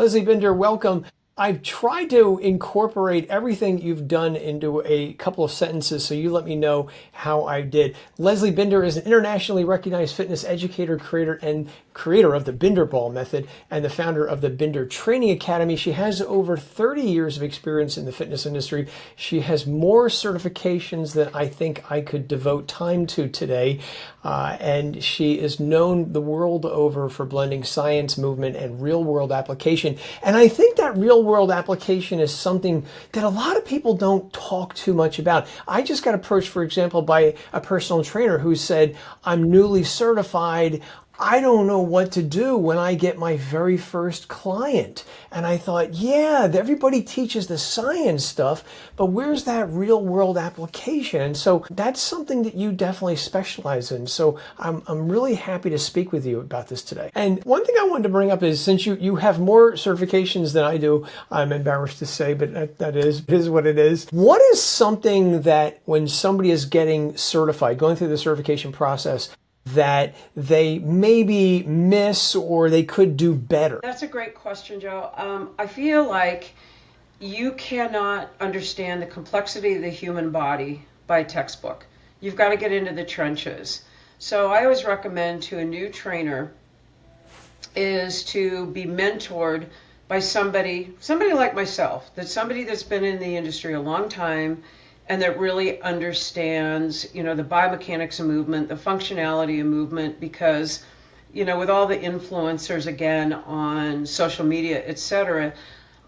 Leslee Bender, welcome. I've tried to incorporate everything you've done into a couple of sentences, so you let me know how I did. Leslee Bender is an internationally recognized fitness educator, creator of the Bender Ball method, and the founder of the Bender Training Academy. She has over 30 years of experience in the fitness industry. She has more certifications than I think I could devote time to today, and she is known the world over for blending science, movement, and real-world application. And I think that real-world application is something that a lot of people don't talk too much about. I just got approached, for example, by a personal trainer who said, I'm newly certified. I don't know what to do when I get my very first client. And I thought, yeah, everybody teaches the science stuff, but where's that real world application? And so that's something that you definitely specialize in. So I'm really happy to speak with you about this today. And one thing I wanted to bring up is, since you have more certifications than I do, I'm embarrassed to say, but that is what it is. What is something that when somebody is getting certified, going through the certification process, that they maybe miss or they could do better? That's a great question, Joe. I feel like you cannot understand the complexity of the human body by textbook. You've got to get into the trenches. So I always recommend to a new trainer is to be mentored by somebody like myself, somebody that's been in the industry a long time and that really understands, the biomechanics of movement, the functionality of movement, because, with all the influencers, again, on social media, etc.,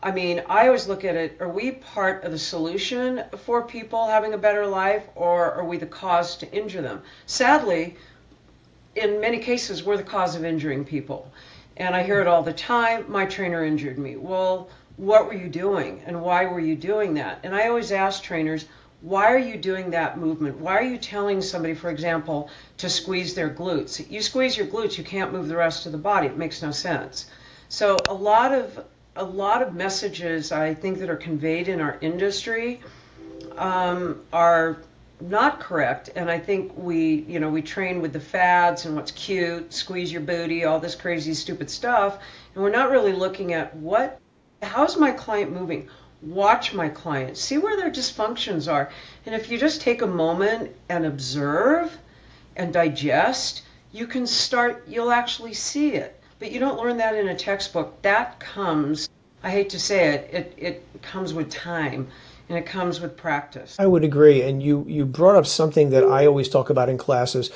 I always look at it, are we part of the solution for people having a better life, or are we the cause to injure them? Sadly, in many cases, we're the cause of injuring people. And I hear it all the time, my trainer injured me. Well, what were you doing, and why were you doing that? And I always ask trainers, why are you doing that movement? Why are you telling somebody, for example, to squeeze their glutes? You squeeze your glutes, you can't move the rest of the body. It makes no sense. So a lot of messages I think that are conveyed in our industry are not correct. And I think we train with the fads and what's cute, squeeze your booty, all this crazy, stupid stuff. And we're not really looking at how's my client moving? Watch my client, see where their dysfunctions are. And if you just take a moment and observe and digest, you'll actually see it. But you don't learn that in a textbook. That comes, I hate to say it comes with time, and it comes with practice. I would agree. And you brought up something that I always talk about in classes.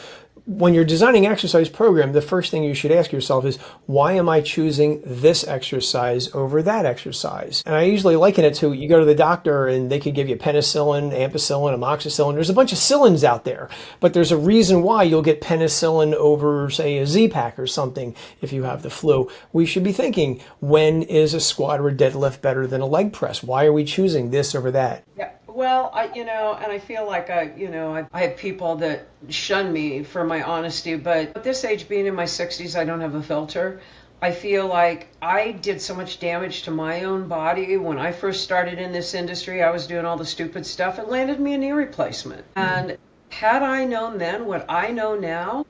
When you're designing an exercise program, the first thing you should ask yourself is, why am I choosing this exercise over that exercise? And I usually liken it to, you go to the doctor and they could give you penicillin, ampicillin, amoxicillin. There's a bunch of cillins out there, but there's a reason why you'll get penicillin over, say, a Z-Pack or something if you have the flu. We should be thinking, when is a squat or a deadlift better than a leg press? Why are we choosing this over that? Yeah. Well, and I feel like I have people that shun me for my honesty, but at this age, being in my 60s, I don't have a filter. I feel like I did so much damage to my own body. When I first started in this industry, I was doing all the stupid stuff. It landed me a knee replacement. And had I known then what I know now,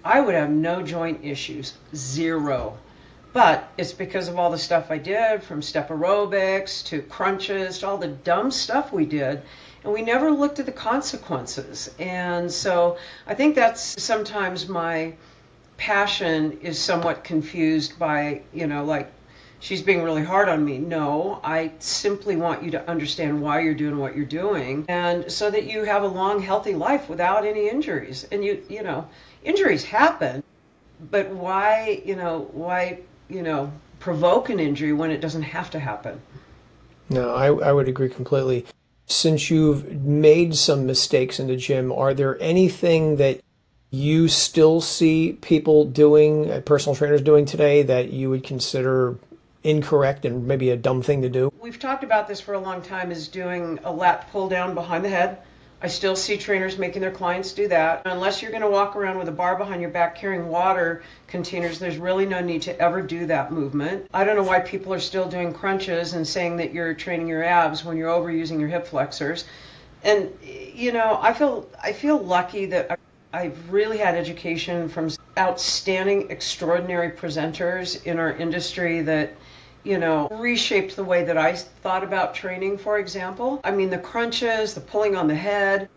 I would have no joint issues, zero. But it's because of all the stuff I did, from step aerobics to crunches to all the dumb stuff we did, and we never looked at the consequences. And so I think that's sometimes my passion is somewhat confused by, like, she's being really hard on me. No, I simply want you to understand why you're doing what you're doing, and so that you have a long, healthy life without any injuries. And injuries happen, but why provoke an injury when it doesn't have to happen? No, I would agree completely. Since you've made some mistakes in the gym, are there anything that you still see people doing, personal trainers doing today, that you would consider incorrect and maybe a dumb thing to do? We've talked about this for a long time, is doing a lat pull down behind the head. I still see trainers making their clients do that. Unless you're going to walk around with a bar behind your back carrying water containers, there's really no need to ever do that movement. I don't know why people are still doing crunches and saying that you're training your abs when you're overusing your hip flexors. And, I feel lucky that I've really had education from outstanding, extraordinary presenters in our industry that, reshaped the way that I thought about training, for example. I mean, the crunches, the pulling on the head,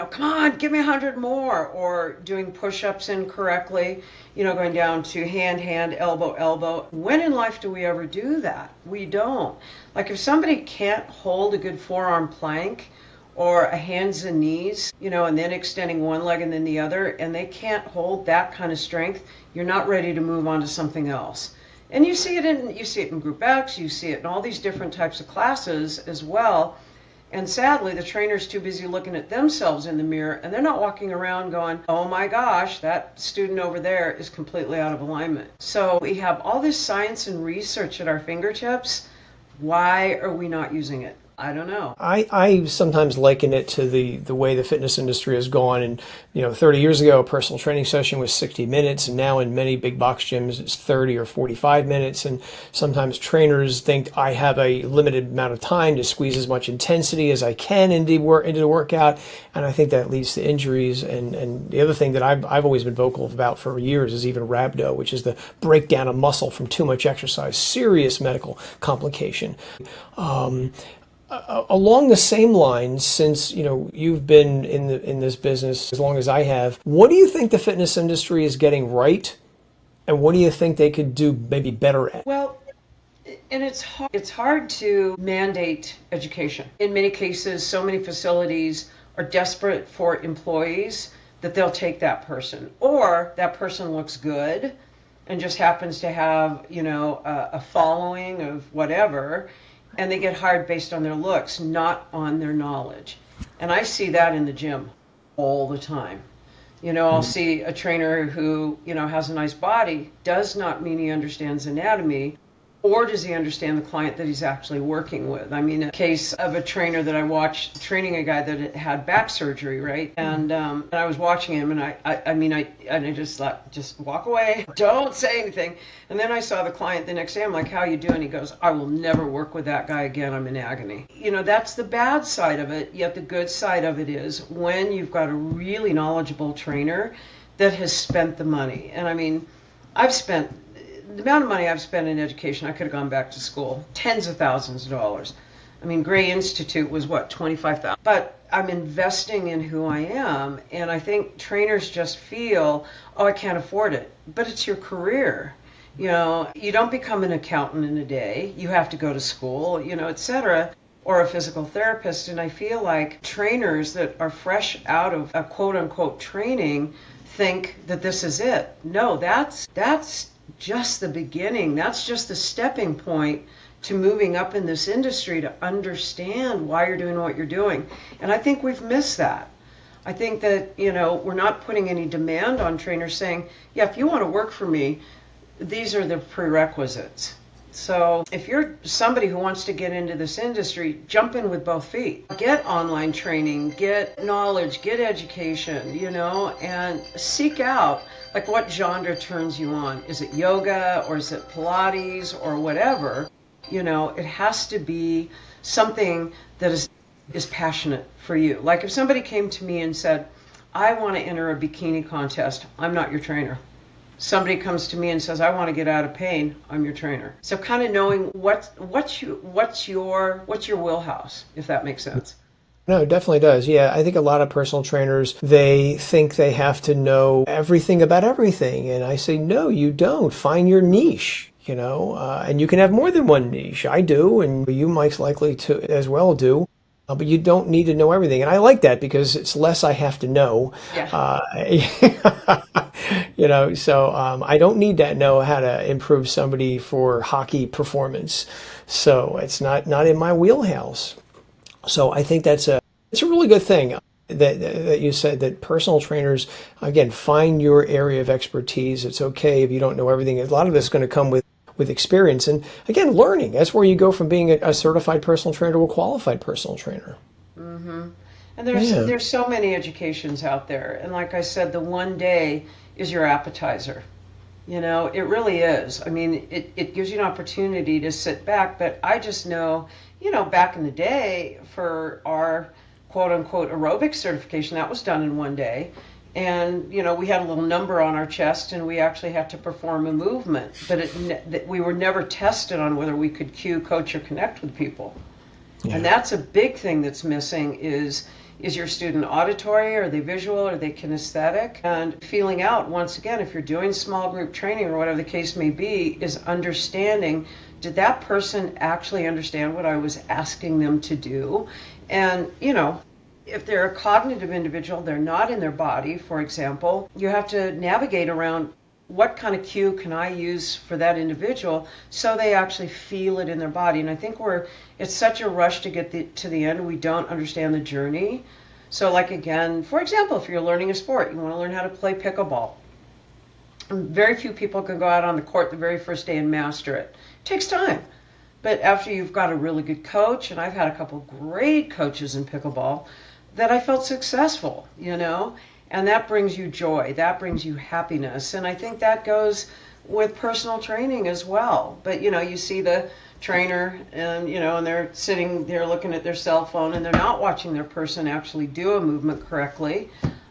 come on, give me 100 more, or doing push-ups incorrectly, going down to hand, hand, elbow, elbow. When in life do we ever do that? We don't. Like if somebody can't hold a good forearm plank or a hands and knees, and then extending one leg and then the other, and they can't hold that kind of strength, you're not ready to move on to something else. And you see it in Group X, you see it in all these different types of classes as well. And sadly, the trainer's too busy looking at themselves in the mirror, and they're not walking around going, oh my gosh, that student over there is completely out of alignment. So we have all this science and research at our fingertips. Why are we not using it? I don't know. I sometimes liken it to the way the fitness industry has gone. And, 30 years ago, a personal training session was 60 minutes. And now in many big box gyms, it's 30 or 45 minutes. And sometimes trainers think I have a limited amount of time to squeeze as much intensity as I can into the workout. And I think that leads to injuries. And the other thing that I've always been vocal about for years is even rhabdo, which is the breakdown of muscle from too much exercise, serious medical complication. Along the same lines, since you've been in this business as long as I have, what do you think the fitness industry is getting right, and what do you think they could do maybe better at? Well, and it's hard to mandate education. In many cases, so many facilities are desperate for employees that they'll take that person, or that person looks good and just happens to have a following of whatever. And they get hired based on their looks, not on their knowledge. And I see that in the gym all the time. I'll see a trainer who, has a nice body, does not mean he understands anatomy, or does he understand the client that he's actually working with. I mean, a case of a trainer that I watched training a guy that had back surgery, right? And I was watching him, and I just thought, just walk away, don't say anything. And then I saw the client the next day. I'm like, how you doing? He goes, I will never work with that guy again. I'm in agony. That's the bad side of it. Yet the good side of it is when you've got a really knowledgeable trainer that has spent the money. And I mean, the amount of money I've spent in education, I could have gone back to school, tens of thousands of dollars. I mean, Gray Institute was what, $25,000. But I'm investing in who I am, and I think trainers just feel, oh, I can't afford it. But it's your career. You don't become an accountant in a day. You have to go to school, et cetera, or a physical therapist. And I feel like trainers that are fresh out of a quote-unquote training think that this is it. No, that's just the beginning. That's just the stepping point to moving up in this industry, to understand why you're doing what you're doing. And I think we've missed that. I think that, we're not putting any demand on trainers saying, yeah, if you want to work for me, these are the prerequisites. So if you're somebody who wants to get into this industry, jump in with both feet. Get online training, get knowledge, get education, and seek out like what genre turns you on. Is it yoga or is it Pilates or whatever? It has to be something that is passionate for you. Like if somebody came to me and said, I want to enter a bikini contest, I'm not your trainer. Somebody comes to me and says, I want to get out of pain, I'm your trainer. So kind of knowing what's your wheelhouse, if that makes sense. No, it definitely does. Yeah, I think a lot of personal trainers, they think they have to know everything about everything. And I say, no, you don't. Find your niche, and you can have more than one niche. I do, and you might likely to as well do. But you don't need to know everything. And I like that because it's less I have to know. Yeah. So I don't need to know how to improve somebody for hockey performance. So it's not in my wheelhouse. So I think it's a really good thing that you said that personal trainers, again, find your area of expertise. It's okay if you don't know everything. A lot of this is going to come with experience and, again, learning. That's where you go from being a certified personal trainer to a qualified personal trainer. Mm-hmm. And there's so many educations out there. And like I said, the one day is your appetizer. It really is. I mean, it gives you an opportunity to sit back. But I just know, back in the day for our quote-unquote aerobic certification, that was done in one day. And we had a little number on our chest, and we actually had to perform a movement, but we were never tested on whether we could cue, coach, or connect with people. Yeah. And that's a big thing that's missing is your student auditory, are they visual, are they kinesthetic? And feeling out, once again, if you're doing small group training or whatever the case may be, is understanding, did that person actually understand what I was asking them to do? And if they're a cognitive individual, they're not in their body, for example, you have to navigate around what kind of cue can I use for that individual so they actually feel it in their body. And I think it's such a rush to get to the end, we don't understand the journey. So like, again, for example, if you're learning a sport, you want to learn how to play pickleball. Very few people can go out on the court the very first day and master it. It takes time. But after you've got a really good coach, and I've had a couple great coaches in pickleball, that I felt successful, and that brings you joy, that brings you happiness. And I think that goes with personal training as well. But, you see the trainer and, and they're sitting there looking at their cell phone and they're not watching their person actually do a movement correctly.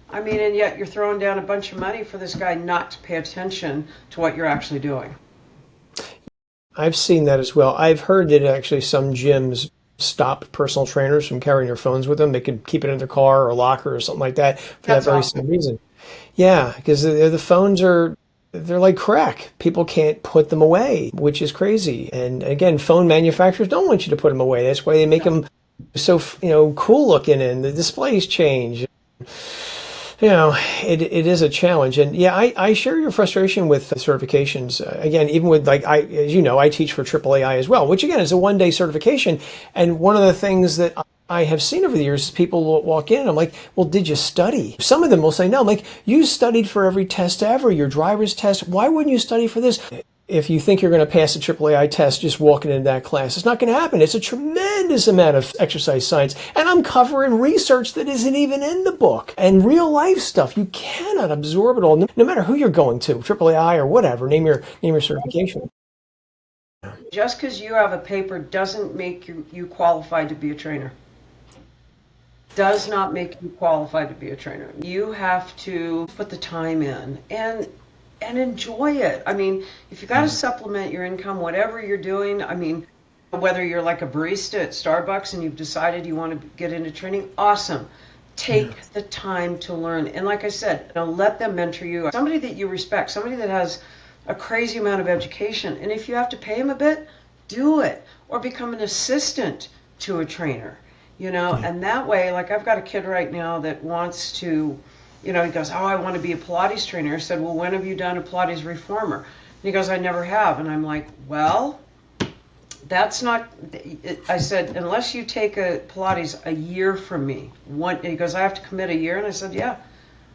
I mean, and yet you're throwing down a bunch of money for this guy not to pay attention to what you're actually doing. I've seen that as well. I've heard that actually some gyms stop personal trainers from carrying their phones with them. They could keep it in their car or locker or something like that for that very same reason. Yeah, because the phones they're like crack. People can't put them away, which is crazy. And again, phone manufacturers don't want you to put them away. That's why they make them so, cool looking and the displays change. It is a challenge. And yeah, I share your frustration with certifications. Again, even with as you know, I teach for AAAI as well, which again is a one-day certification. And one of the things that I have seen over the years is people will walk in and I'm like, well, did you study? Some of them will say, no. I'm like, you studied for every test ever, your driver's test. Why wouldn't you study for this? If you think you're going to pass the AAAI test just walking into that class, it's not going to happen. It's a tremendous amount of exercise science. And I'm covering research that isn't even in the book and real life stuff. You cannot absorb it all, no matter who you're going to, AAAI or whatever, name your certification. Just because you have a paper doesn't make you qualified to be a trainer. Does not make you qualified to be a trainer. You have to put the time in and enjoy it. I mean, if you got to supplement your income, whatever you're doing, I mean, whether you're like a barista at Starbucks and you've decided you want to get into training, awesome. Take the time to learn. And like I said, let them mentor you. Somebody that you respect, somebody that has a crazy amount of education. And if you have to pay them a bit, do it. Or become an assistant to a trainer, and that way, like I've got a kid right now that wants to, he goes, oh, I want to be a Pilates trainer. I said, well, when have you done a Pilates reformer? And he goes, I never have. And I'm like, well, that's not, I said, unless you take a Pilates a year from me. He goes, I have to commit a year. And I said, yeah,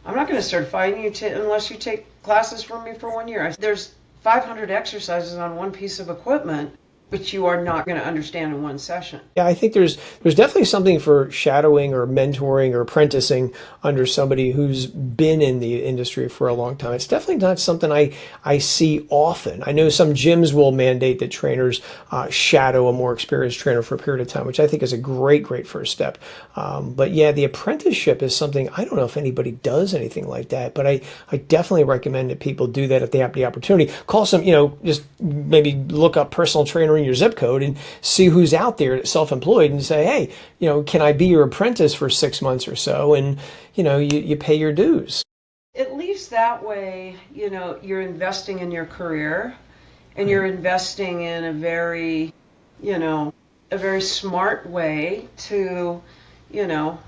I'm not going to certify you unless you take classes from me for 1 year. There's 500 exercises on one piece of equipment, but you are not going to understand in one session. Yeah, I think there's definitely something for shadowing or mentoring or apprenticing under somebody who's been in the industry for a long time. It's definitely not something I see often. I know some gyms will mandate that trainers shadow a more experienced trainer for a period of time, which I think is a great first step. But yeah, the apprenticeship is something, I don't know if anybody does anything like that, but I definitely recommend that people do that if they have the opportunity. Call some, just maybe look up personal trainer in your zip code and see who's out there self-employed and say, hey, can I be your apprentice for 6 months or so? And, you pay your dues. At least that way, you're investing in your career and you're investing in a very smart way to,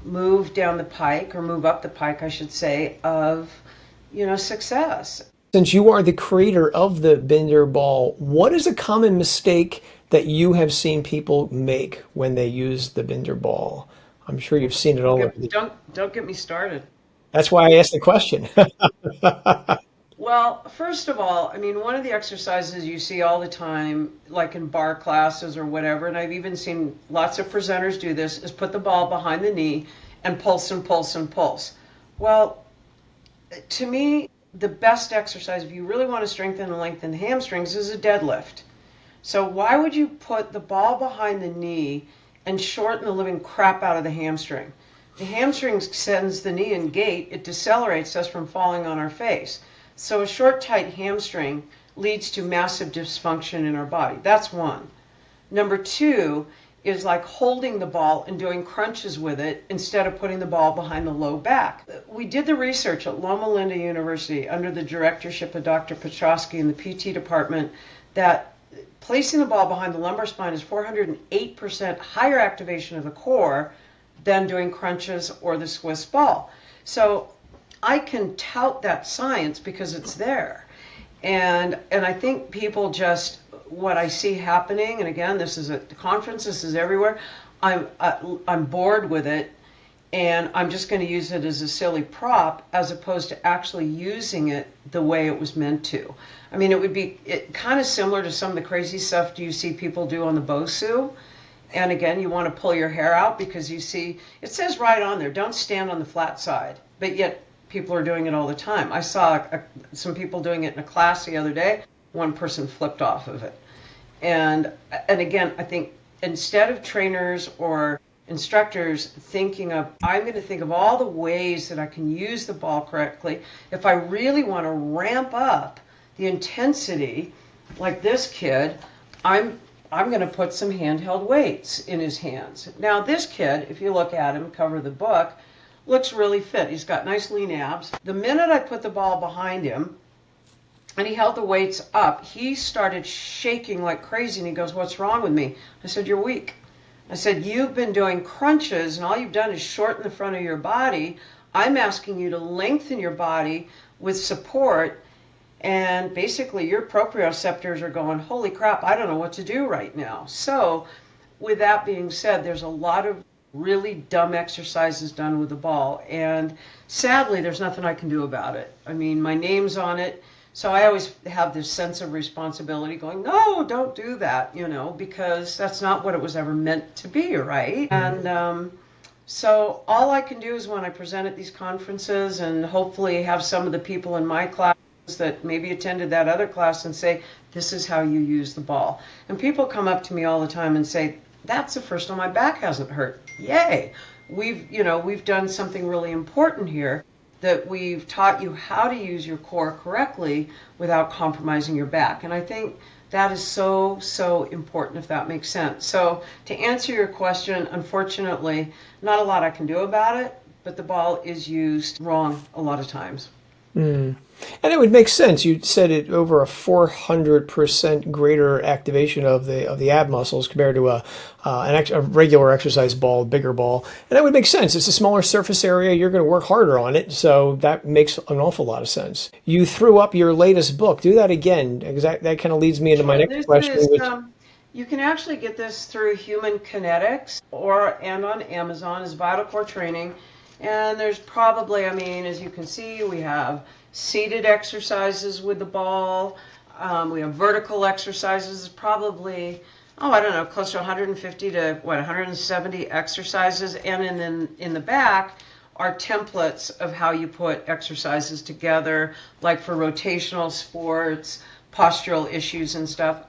move down the pike or move up the pike, I should say, of, success. Since you are the creator of the Bender ball, what is a common mistake that you have seen people make when they use the Bender ball? I'm sure you've seen it all over. Don't get me started. That's why I asked the question. Well, first of all, I mean, one of the exercises you see all the time, like in bar classes or whatever, and I've even seen lots of presenters do this, is put the ball behind the knee and pulse and pulse and pulse. Well, to me, the best exercise, if you really want to strengthen and lengthen the hamstrings, is a deadlift. So why would you put the ball behind the knee and shorten the living crap out of the hamstring? The hamstring sends the knee in gait. It decelerates us from falling on our face. So a short, tight hamstring leads to massive dysfunction in our body. That's one. Number two is like holding the ball and doing crunches with it instead of putting the ball behind the low back. We did the research at Loma Linda University under the directorship of Dr. Petrosky in the PT department that placing the ball behind the lumbar spine is 408% higher activation of the core than doing crunches or the Swiss ball. So I can tout that science because it's there. And I think people just, what I see happening, and again, this is at the conference, this is everywhere, I'm bored with it, and I'm just going to use it as a silly prop as opposed to actually using it the way it was meant to. I mean, it would be kind of similar to some of the crazy stuff you see people do on the Bosu. And again, you want to pull your hair out because you see, it says right on there, don't stand on the flat side. But yet people are doing it all the time. I saw some people doing it in a class the other day. One person flipped off of it. And again, I think instead of trainers or instructors thinking of, I'm going to think of all the ways that I can use the ball correctly. If I really want to ramp up the intensity, like this kid, I'm going to put some handheld weights in his hands. Now this kid, if you look at him, cover the book, looks really fit. He's got nice lean abs. The minute I put the ball behind him and he held the weights up, he started shaking like crazy and he goes, "What's wrong with me?" I said, "You're weak." I said, "You've been doing crunches and all you've done is shorten the front of your body. I'm asking you to lengthen your body with support. And basically your proprioceptors are going, holy crap, I don't know what to do right now." So with that being said, there's a lot of really dumb exercises done with the ball. And sadly, there's nothing I can do about it. I mean, my name's on it. So I always have this sense of responsibility going, no, don't do that, because that's not what it was ever meant to be, right? And so all I can do is when I present at these conferences and hopefully have some of the people in my class that maybe attended that other class and say, this is how you use the ball. And people come up to me all the time and say, that's the first time my back hasn't hurt. Yay! We've done something really important here, that we've taught you how to use your core correctly without compromising your back. And I think that is so, so important, if that makes sense. So to answer your question, unfortunately, not a lot I can do about it, but the ball is used wrong a lot of times. Mm. And it would make sense. You said it over a 400% greater activation of the ab muscles compared to a regular exercise ball, bigger ball. And that would make sense. It's a smaller surface area. You're going to work harder on it. So that makes an awful lot of sense. You threw up your latest book. Do that again, because that kind of leads me into my next question. You can actually get this through Human Kinetics and on Amazon as Vital Core Training. And there's probably, as you can see, we have seated exercises with the ball. We have vertical exercises, probably, close to 150 to 170 exercises. And then in the back are templates of how you put exercises together, like for rotational sports, postural issues and stuff.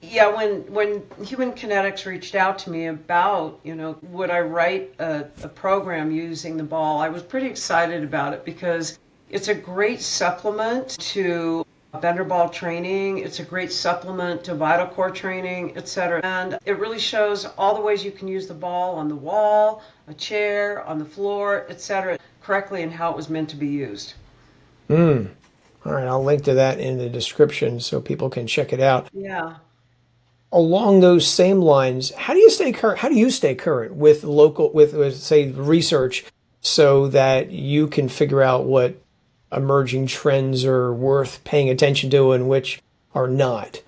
When Human Kinetics reached out to me about, would I write a program using the ball, I was pretty excited about it because it's a great supplement to Bender ball training. It's a great supplement to Vital Core training, etc. And it really shows all the ways you can use the ball on the wall, a chair, on the floor, etc. correctly and how it was meant to be used. All right, I'll link to that in the description so people can check it out. Yeah. Along those same lines, how do you stay current? How do you stay current with say research, so that you can figure out what emerging trends are worth paying attention to and which are not?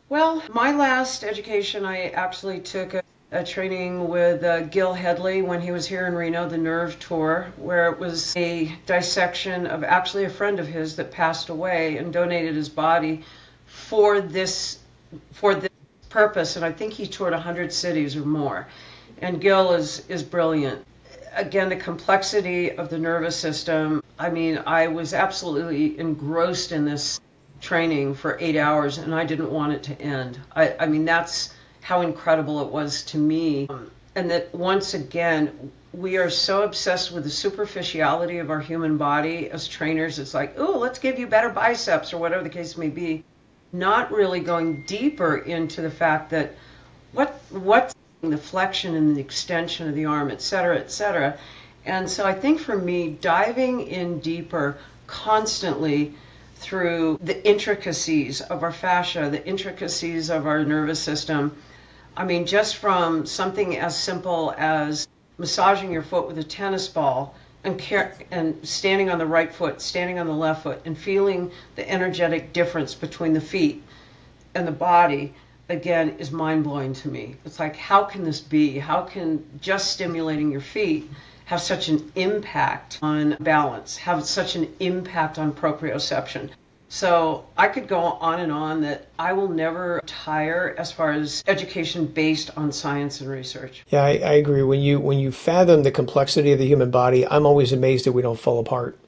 Well, my last education, I actually took a training with Gil Headley when he was here in Reno, the Nerve Tour, where it was a dissection of actually a friend of his that passed away and donated his body for this purpose, and I think he toured 100 cities or more. And Gil is brilliant. Again, the complexity of the nervous system. I was absolutely engrossed in this training for 8 hours, and I didn't want it to end. That's how incredible it was to me. And that once again, we are so obsessed with the superficiality of our human body as trainers. It's like, oh, let's give you better biceps or whatever the case may be. Not really going deeper into the fact that what's the flexion and the extension of the arm, et cetera, et cetera. And so I think for me, diving in deeper constantly through the intricacies of our fascia, the intricacies of our nervous system. I mean, just from something as simple as massaging your foot with a tennis ball and standing on the right foot, standing on the left foot, and feeling the energetic difference between the feet and the body, again, is mind-blowing to me. It's like, how can this be? How can just stimulating your feet have such an impact on balance, have such an impact on proprioception? So I could go on and on that I will never tire as far as education based on science and research. Yeah, I agree. When you fathom the complexity of the human body, I'm always amazed that we don't fall apart.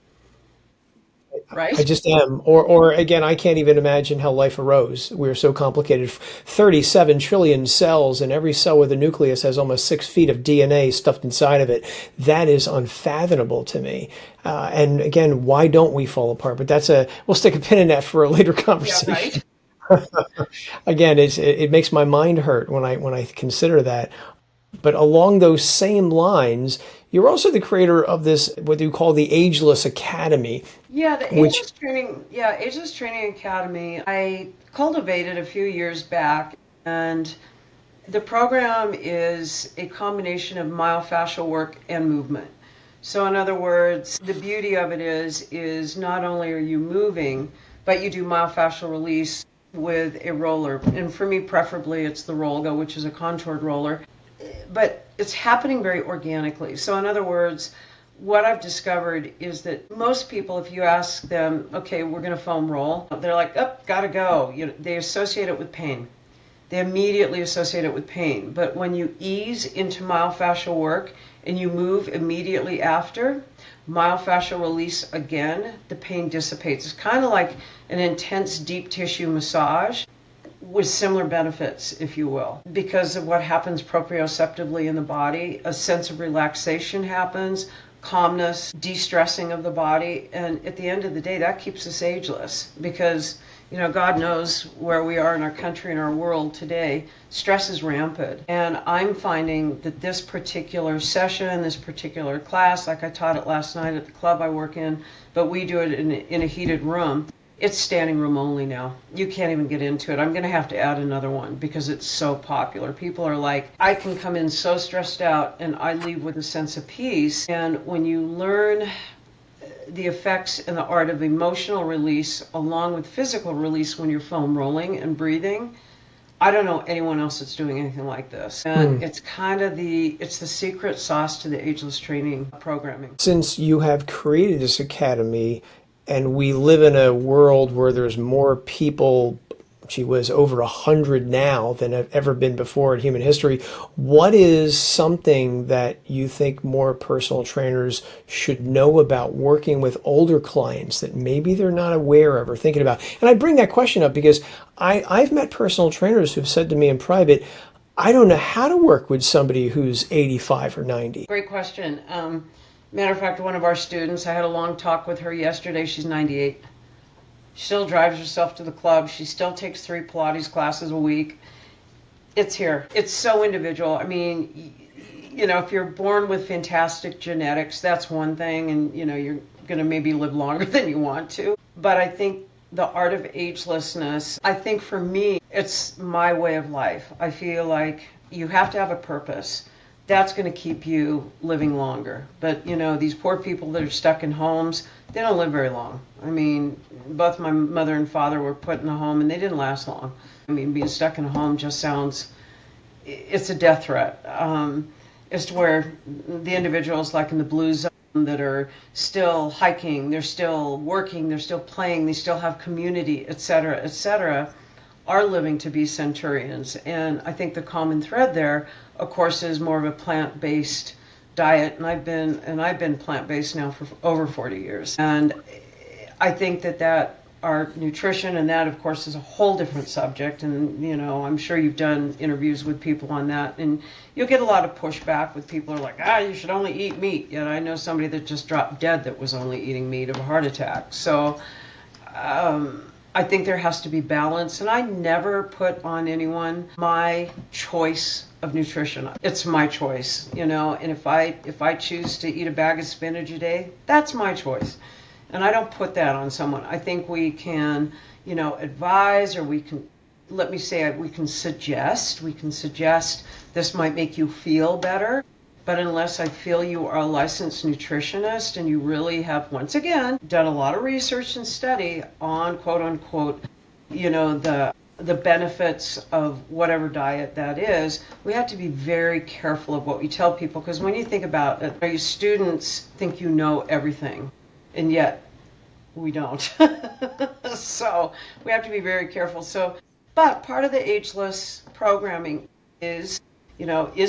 Right? I just am. Or again, I can't even imagine how life arose. We're so complicated. 37 trillion cells, and every cell with a nucleus has almost 6 feet of DNA stuffed inside of it. That is unfathomable to me. And again, why don't we fall apart? But we'll stick a pin in that for a later conversation. Yeah, right. Again, it makes my mind hurt when I consider that. But along those same lines, you're also the creator of this, what you call the Ageless Academy. Yeah, the which Ageless Training Academy, I cultivated a few years back, and the program is a combination of myofascial work and movement. So in other words, the beauty of it is not only are you moving, but you do myofascial release with a roller. And for me, preferably, it's the Rollgo, which is a contoured roller. But it's happening very organically. So in other words, what I've discovered is that most people, if you ask them, okay, we're going to foam roll, they're like, oh, gotta go. They associate it with pain. They immediately associate it with pain. But when you ease into myofascial work and you move immediately after, myofascial release again, the pain dissipates. It's kind of like an intense deep tissue massage with similar benefits, if you will. Because of what happens proprioceptively in the body, a sense of relaxation happens, calmness, de-stressing of the body, and at the end of the day, that keeps us ageless. Because, God knows where we are in our country and our world today, stress is rampant. And I'm finding that this particular session, this particular class, like I taught it last night at the club I work in, but we do it in a heated room. It's standing room only now. You can't even get into it. I'm going to have to add another one because it's so popular. People are like, I can come in so stressed out and I leave with a sense of peace. And when you learn the effects and the art of emotional release along with physical release when you're foam rolling and breathing, I don't know anyone else that's doing anything like this. And it's kind of it's the secret sauce to the Ageless Training programming. Since you have created this academy, and we live in a world where there's more people, over 100 now than have ever been before in human history. What is something that you think more personal trainers should know about working with older clients that maybe they're not aware of or thinking about? And I bring that question up because I've met personal trainers who've said to me in private, I don't know how to work with somebody who's 85 or 90. Great question. Matter of fact, one of our students, I had a long talk with her yesterday. She's 98. She still drives herself to the club. She still takes 3 Pilates classes a week. It's here. It's so individual. I mean, if you're born with fantastic genetics, that's one thing, and, you're going to maybe live longer than you want to. But I think the art of agelessness, I think for me, it's my way of life. I feel like you have to have a purpose. That's going to keep you living longer. But, these poor people that are stuck in homes, they don't live very long. I mean, both my mother and father were put in a home and they didn't last long. I mean, being stuck in a home just sounds, it's a death threat. It's to where the individuals like in the blue zone that are still hiking, they're still working, they're still playing, they still have community, et cetera, are living to be centurions. And I think the common thread there, of course, is more of a plant-based diet. And I've been plant-based now for over 40 years. And I think that our nutrition, and that, of course, is a whole different subject. And, I'm sure you've done interviews with people on that, and you'll get a lot of pushback with people who are like, you should only eat meat. Yet I know somebody that just dropped dead that was only eating meat of a heart attack. So I think there has to be balance, and I never put on anyone my choice of nutrition. It's my choice, and if I choose to eat a bag of spinach a day, that's my choice. And I don't put that on someone. I think we can, advise, or we can, we can suggest. We can suggest this might make you feel better. But unless I feel you are a licensed nutritionist and you really have, once again, done a lot of research and study on, quote unquote, the benefits of whatever diet that is, we have to be very careful of what we tell people. Because when you think about it, your students think you know everything, and yet we don't. So we have to be very careful. But part of the Ageless programming is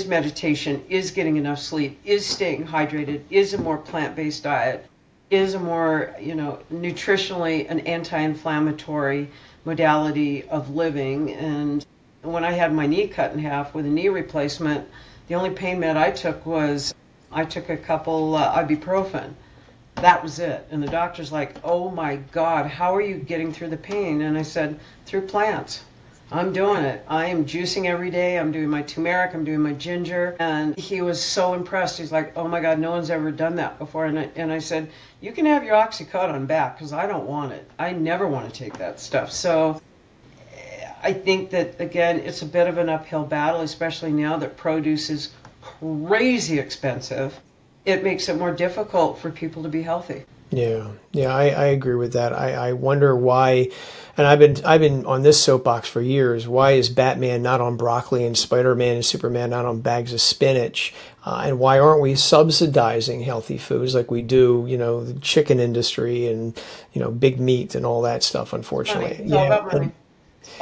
meditation, is getting enough sleep, is staying hydrated, is a more plant-based diet, is a more, nutritionally an anti-inflammatory modality of living. And when I had my knee cut in half with a knee replacement, the only pain med I took was I took a couple ibuprofen. That was it. And the doctor's like, oh my God, how are you getting through the pain? And I said, through plants. I'm doing it. I am juicing every day. I'm doing my turmeric. I'm doing my ginger. And he was so impressed. He's like, oh my God, no one's ever done that before. And I said, you can have your Oxycodone back because I don't want it. I never want to take that stuff. So I think that, again, it's a bit of an uphill battle, especially now that produce is crazy expensive. It makes it more difficult for people to be healthy. Yeah, I agree with that. I wonder why, and I've been on this soapbox for years. Why is Batman not on broccoli and Spider-Man and Superman not on bags of spinach? And why aren't we subsidizing healthy foods like we do, the chicken industry and, big meat and all that stuff, unfortunately. Money. It's all about money.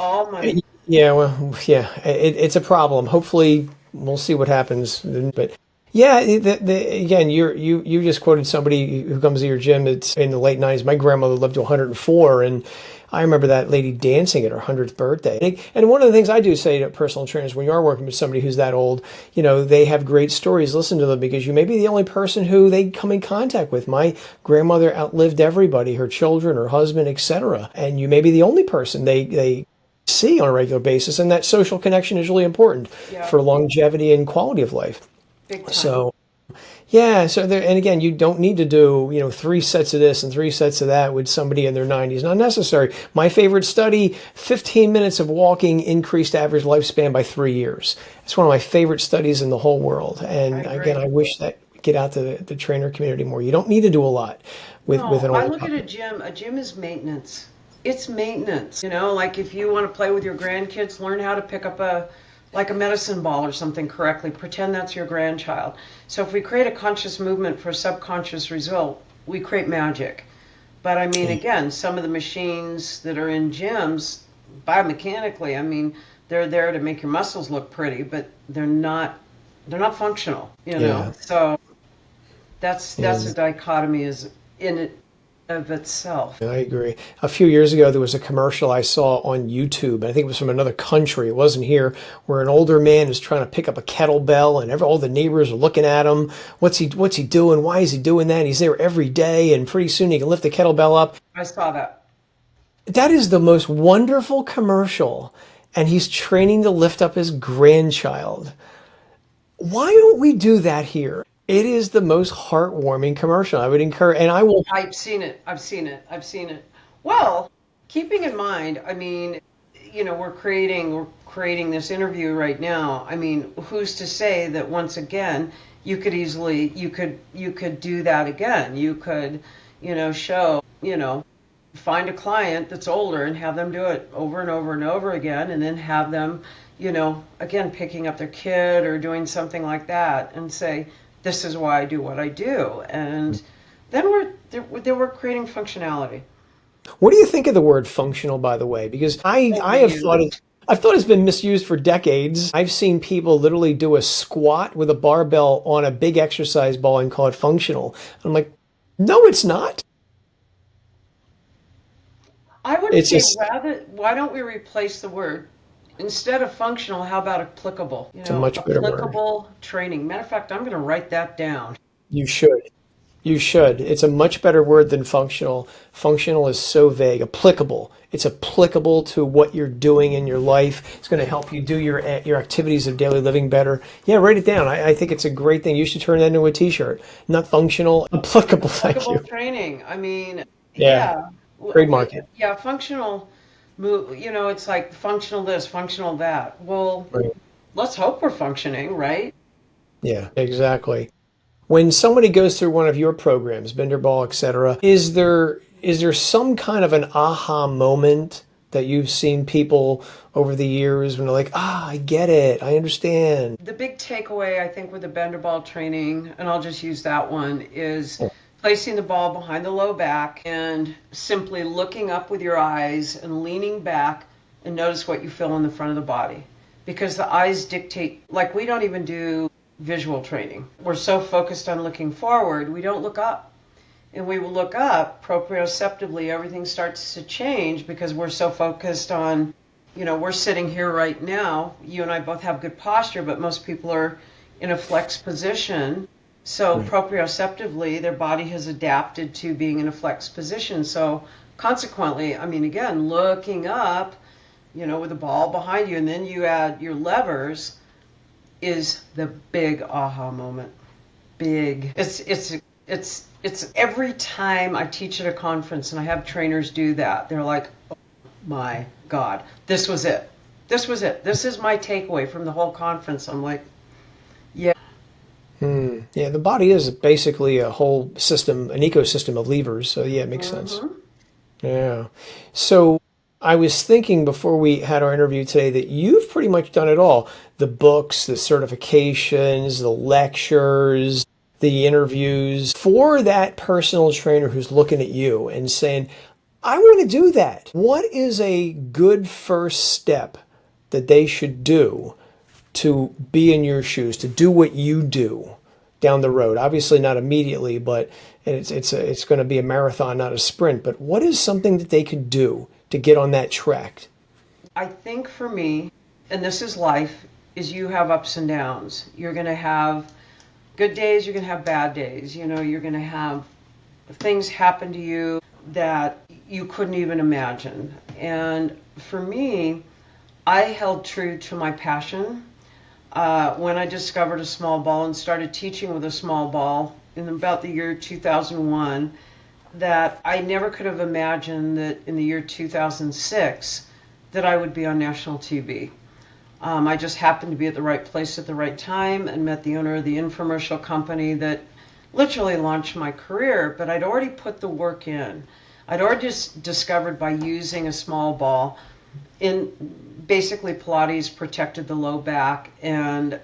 All money. Yeah, well, yeah, it's a problem. Hopefully we'll see what happens. But yeah, again, you just quoted somebody who comes to your gym. It's in the late 90s. My grandmother lived to 104, and I remember that lady dancing at her 100th birthday. And one of the things I do say to personal trainers, when you are working with somebody who's that old, they have great stories. Listen to them, because you may be the only person who they come in contact with. My grandmother outlived everybody, her children, her husband, etc. And you may be the only person they see on a regular basis, and that social connection is really important for longevity and quality of life. So, yeah. So there, and again, you don't need to do, 3 sets of this and 3 sets of that with somebody in their 90s. Not necessary. My favorite study, 15 minutes of walking increased average lifespan by 3 years. It's one of my favorite studies in the whole world. And again, I wish that we get out to the trainer community more. You don't need to do a lot with an older I look at a gym is maintenance. It's maintenance. Like if you want to play with your grandkids, learn how to pick up a medicine ball or something correctly. Pretend that's your grandchild. So if we create a conscious movement for a subconscious result, we create magic. But I mean, again, some of the machines that are in gyms, biomechanically, they're there to make your muscles look pretty, but they're not functional, So that's a dichotomy is in it of itself. I agree. A few years ago, there was a commercial I saw on YouTube. I think it was from another country. It wasn't here, where an older man is trying to pick up a kettlebell, and all the neighbors are looking at him. What's he doing? Why is he doing that? He's there every day, and pretty soon he can lift the kettlebell up. I saw that. That is the most wonderful commercial, and he's training to lift up his grandchild. Why don't we do that here? It is the most heartwarming commercial. I would encourage, and I will. I've seen it. Well, keeping in mind, we're creating this interview right now. Who's to say that once again you could do that again? You could, find a client that's older and have them do it over and over and over again, and then have them, again picking up their kid or doing something like that, and say, this is why I do what I do. And then we're creating functionality. What do you think of the word functional, by the way? Because I've thought it's been misused for decades. I've seen people literally do a squat with a barbell on a big exercise ball and call it functional. I'm like, no, it's not. I would It's say just, rather, why don't we replace the word? Instead of functional, how about applicable? it's a much better word. Applicable training. Matter of fact, I'm going to write that down. You should. You should. It's a much better word than functional. Functional is so vague. Applicable. It's applicable to what you're doing in your life. It's going to help you do your activities of daily living better. Yeah, write it down. I think it's a great thing. You should turn that into a T-shirt. Not functional, applicable. Thank Applicable you. training. I mean, Yeah, yeah, trademark it. yeah, functional move, it's like functional this, functional that. Well, Right. let's hope we're functioning, right? Yeah, exactly. When somebody goes through one of your programs, Benderball, etc., is there some kind of an aha moment that you've seen people over the years when they're like, I get it, I understand. The big takeaway, I think, with the bender ball training, and I'll just use that one, is Oh, placing the ball behind the low back and simply looking up with your eyes and leaning back and notice what you feel in the front of the body. Because the eyes dictate, like we don't even do visual training. We're so focused on looking forward, we don't look up. And we will look up proprioceptively, everything starts to change because we're so focused on, we're sitting here right now. You and I both have good posture, but most people are in a flex position. So right. proprioceptively, their body has adapted to being in a flex position. So consequently, I mean, again, looking up, with the ball behind you, and then you add your levers, is the big aha moment. Big. It's every time I teach at a conference and I have trainers do that, they're like, oh my God, this was it. This was it. This is my takeaway from the whole conference. I'm like, yeah. Yeah, the body is basically a whole system, an ecosystem of levers. So yeah, it makes sense. Mm-hmm. Yeah. So I was thinking before we had our interview today that you've pretty much done it all. The books, the certifications, the lectures, the interviews. For that personal trainer who's looking at you and saying, I want to do that. What is a good first step that they should do to be in your shoes, to do what you do down the road? Obviously not immediately, but it's going to be a marathon, not a sprint. But what is something that they could do to get on that track? I think for me, and this is life, is you have ups and downs. You're going to have good days, you're going to have bad days. You're going to have things happen to you that you couldn't even imagine. And for me, I held true to my passion. When I discovered a small ball and started teaching with a small ball in about the year 2001, that I never could have imagined that in the year 2006 that I would be on national TV. I just happened to be at the right place at the right time and met the owner of the infomercial company that literally launched my career, but I'd already put the work in. I'd already discovered by using a small ball in basically Pilates protected the low back, and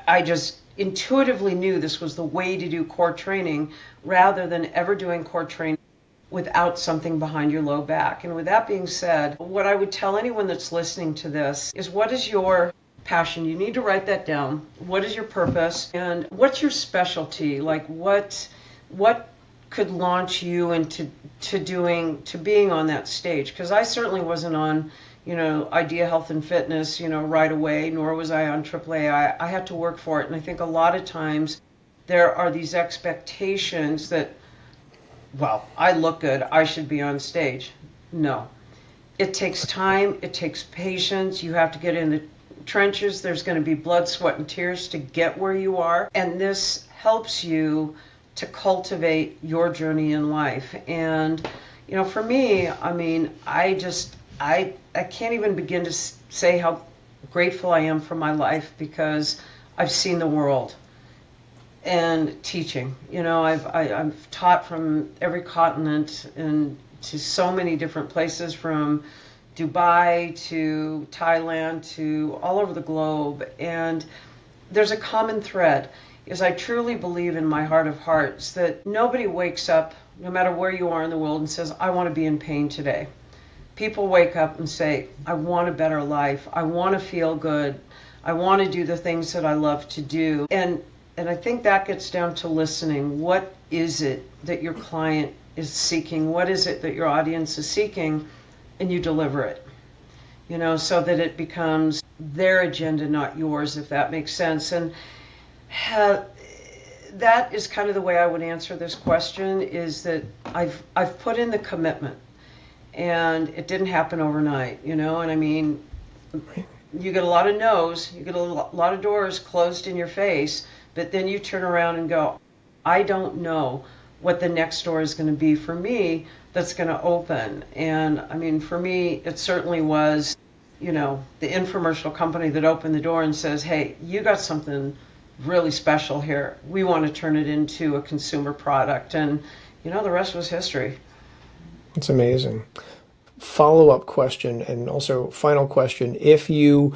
I just intuitively knew this was the way to do core training rather than ever doing core training without something behind your low back. And with that being said, what I would tell anyone that's listening to this is, what is your passion? You need to write that down. What is your purpose? And what's your specialty? Like what could launch you into being on that stage? Because I certainly wasn't on Idea Health and Fitness, right away, nor was I on AAAI. I had to work for it. And I think a lot of times there are these expectations that, well, I look good, I should be on stage. No. It takes time, it takes patience, you have to get in the trenches, there's going to be blood, sweat, and tears to get where you are. And this helps you to cultivate your journey in life. And, for me, I mean, I can't even begin to say how grateful I am for my life, because I've seen the world. And teaching, I've taught from every continent and to so many different places, from Dubai to Thailand to all over the globe. And there's a common thread, is I truly believe in my heart of hearts that nobody wakes up, no matter where you are in the world, and says, I want to be in pain today. People wake up and say, I want a better life. I want to feel good. I want to do the things that I love to do. And I think that gets down to listening. What is it that your client is seeking, what is it that your audience is seeking, and you deliver it, so that it becomes their agenda, not yours, if that makes sense. And that is kind of the way I would answer this question, is that I've put in the commitment, and it didn't happen overnight, and I mean, you get a lot of no's, you get a lot of doors closed in your face, but then you turn around and go, I don't know what the next door is going to be for me that's going to open. And I mean, for me, it certainly was, the infomercial company that opened the door and says, hey, you got something really special here. We want to turn it into a consumer product. And, the rest was history. It's amazing. Follow-up question, and also final question. If you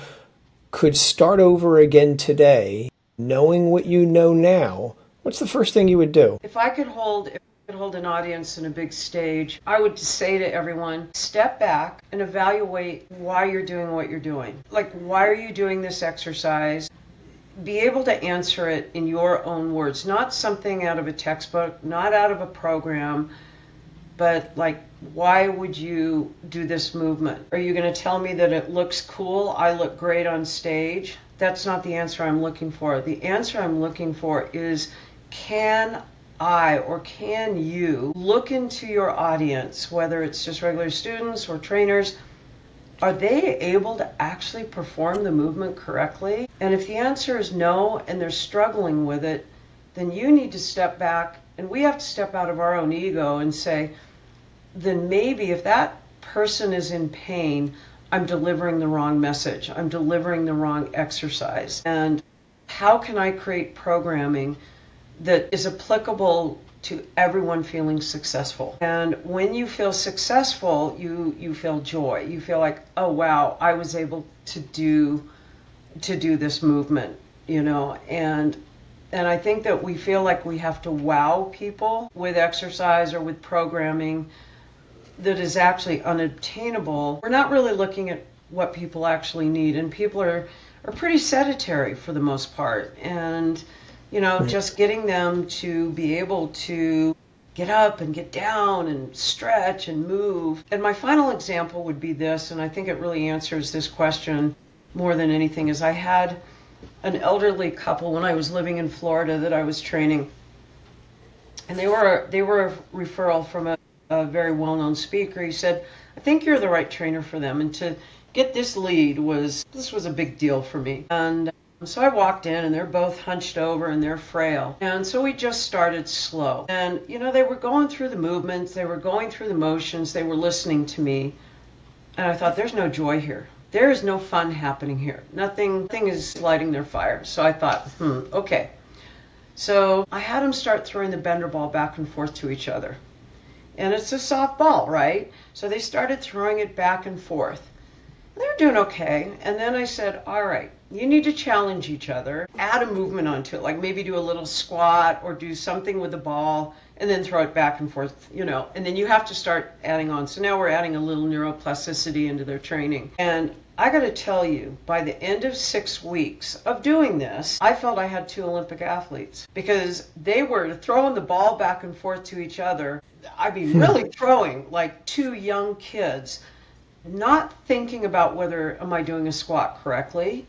could start over again today, knowing what you know now, what's the first thing you would do? If I could hold an audience in a big stage, I would say to everyone, step back and evaluate why you're doing what you're doing. Like, why are you doing this exercise? Be able to answer it in your own words, not something out of a textbook, not out of a program, but like, why would you do this movement? Are you going to tell me that it looks cool? I look great on stage? That's not the answer I'm looking for. The answer I'm looking for is, can I or can you look into your audience, whether it's just regular students or trainers, are they able to actually perform the movement correctly? And if the answer is no, and they're struggling with it, then you need to step back, and we have to step out of our own ego and say, then maybe if that person is in pain, I'm delivering the wrong message. I'm delivering the wrong exercise. And how can I create programming that is applicable to everyone feeling successful? And when you feel successful, you feel joy. You feel like, oh wow, I was able to do this movement, and I think that we feel like we have to wow people with exercise or with programming that is actually unobtainable. We're not really looking at what people actually need, and people are pretty sedentary for the most part. And just getting them to be able to get up and get down and stretch and move. And my final example would be this, and I think it really answers this question more than anything, is I had an elderly couple when I was living in Florida that I was training. And they were a referral from a very well-known speaker. He said, I think you're the right trainer for them. And to get this lead was a big deal for me. And so I walked in, and they're both hunched over and they're frail. And so we just started slow. And, they were going through the movements, they were going through the motions, they were listening to me. And I thought, there's no joy here. There is no fun happening here. Nothing is lighting their fire. So I thought, okay. So I had them start throwing the Bender ball back and forth to each other. And it's a soft ball, right? So they started throwing it back and forth. They were doing okay. And then I said, all right, you need to challenge each other. Add a movement onto it, like maybe do a little squat or do something with the ball and then throw it back and forth, And then you have to start adding on. So now we're adding a little neuroplasticity into their training. And I got to tell you, by the end of 6 weeks of doing this, I felt I had 2 Olympic athletes, because they were throwing the ball back and forth to each other. I mean, really throwing like 2 young kids, not thinking about whether am I doing a squat correctly,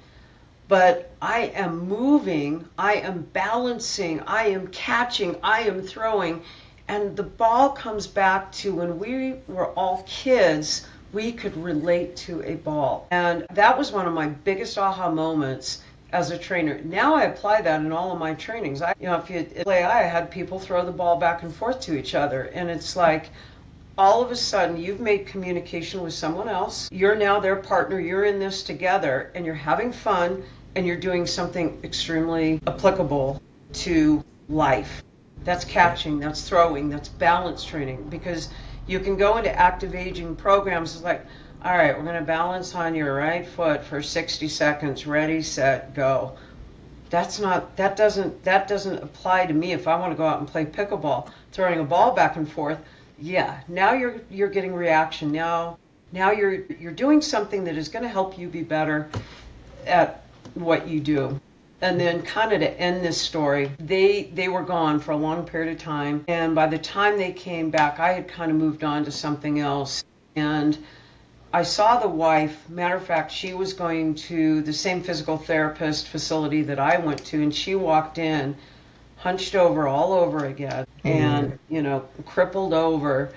but I am moving, I am balancing, I am catching, I am throwing, and the ball comes back to when we were all kids, we could relate to a ball. And that was one of my biggest aha moments as a trainer. Now I apply that in all of my trainings. At AAAI, I had people throw the ball back and forth to each other, and it's like, all of a sudden, you've made communication with someone else. You're now their partner. You're in this together, and you're having fun, and you're doing something extremely applicable to life. That's catching, that's throwing, that's balance training. Because you can go into active aging programs. It's like, all right, we're going to balance on your right foot for 60 seconds. Ready, set, go. That doesn't apply to me if I want to go out and play pickleball, throwing a ball back and forth. Yeah, now you're getting reaction. Now you're doing something that is going to help you be better at what you do. And then kind of to end this story, they were gone for a long period of time. And by the time they came back, I had kind of moved on to something else. And I saw the wife. Matter of fact, she was going to the same physical therapist facility that I went to, and she walked in, hunched over all over again, and, crippled over.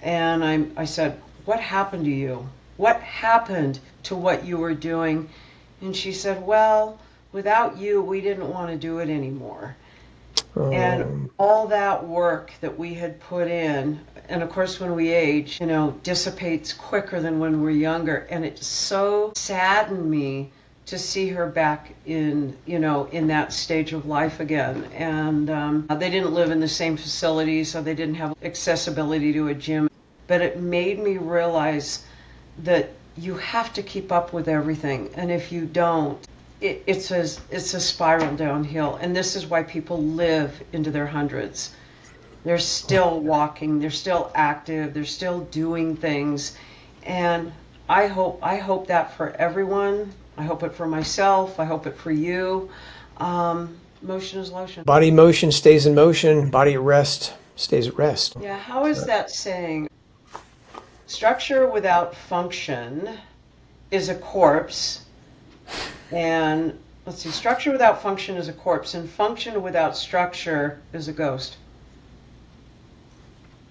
And I said, "What happened to you? What happened to what you were doing?" And she said, "Well, without you, we didn't want to do it anymore." And all that work that we had put in, and of course when we age, dissipates quicker than when we're younger. And it so saddened me to see her back in that stage of life again. And they didn't live in the same facility, so they didn't have accessibility to a gym. But it made me realize that you have to keep up with everything. And if you don't, it's a spiral downhill. And this is why people live into their hundreds. They're still walking, they're still active, they're still doing things. And I hope that for everyone. I hope it for myself. I hope it for you. Motion is lotion. Body motion stays in motion. Body at rest stays at rest. Yeah, how is that saying? Structure without function is a corpse. And let's see, structure without function is a corpse, and function without structure is a ghost.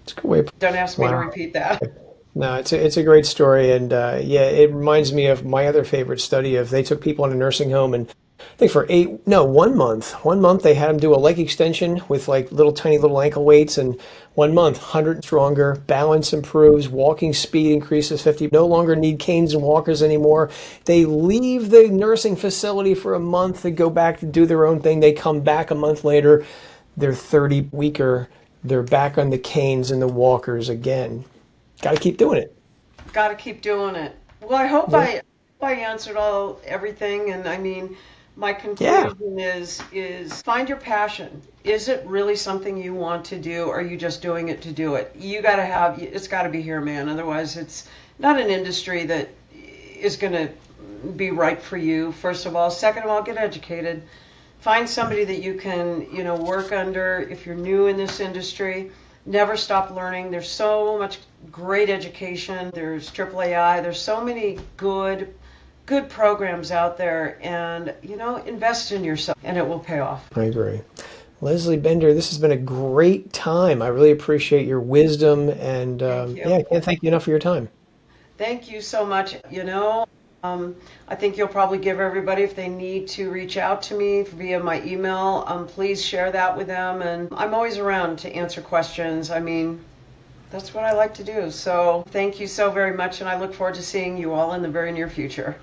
It's a good way. Don't ask me to repeat that. No, it's a great story, and it reminds me of my other favorite study of they took people in a nursing home, and I think for 1 month they had them do a leg extension with like tiny little ankle weights, and 1 month 100 stronger, balance improves, walking speed increases 50, no longer need canes and walkers anymore. They leave the nursing facility for a month, they go back to do their own thing, they come back a month later, they're 30 weaker, they're back on the canes and the walkers again. Got to keep doing it. Got to keep doing it. Well, I hope I answered everything, and I mean, my conclusion is find your passion. Is it really something you want to do, or are you just doing it to do it? It's got to be here, man. Otherwise, it's not an industry that is going to be right for you, first of all. Second of all, get educated. Find somebody that you can, work under if you're new in this industry. Never stop learning. There's so much great education. There's AAAI. There's so many good programs out there, and invest in yourself, and it will pay off. I agree. Leslee Bender, this has been a great time. I really appreciate your wisdom, and I can't thank you enough for your time. Thank you so much. I think you'll probably give everybody, if they need to reach out to me via my email, please share that with them. And I'm always around to answer questions. I mean, that's what I like to do. So thank you so very much, and I look forward to seeing you all in the very near future.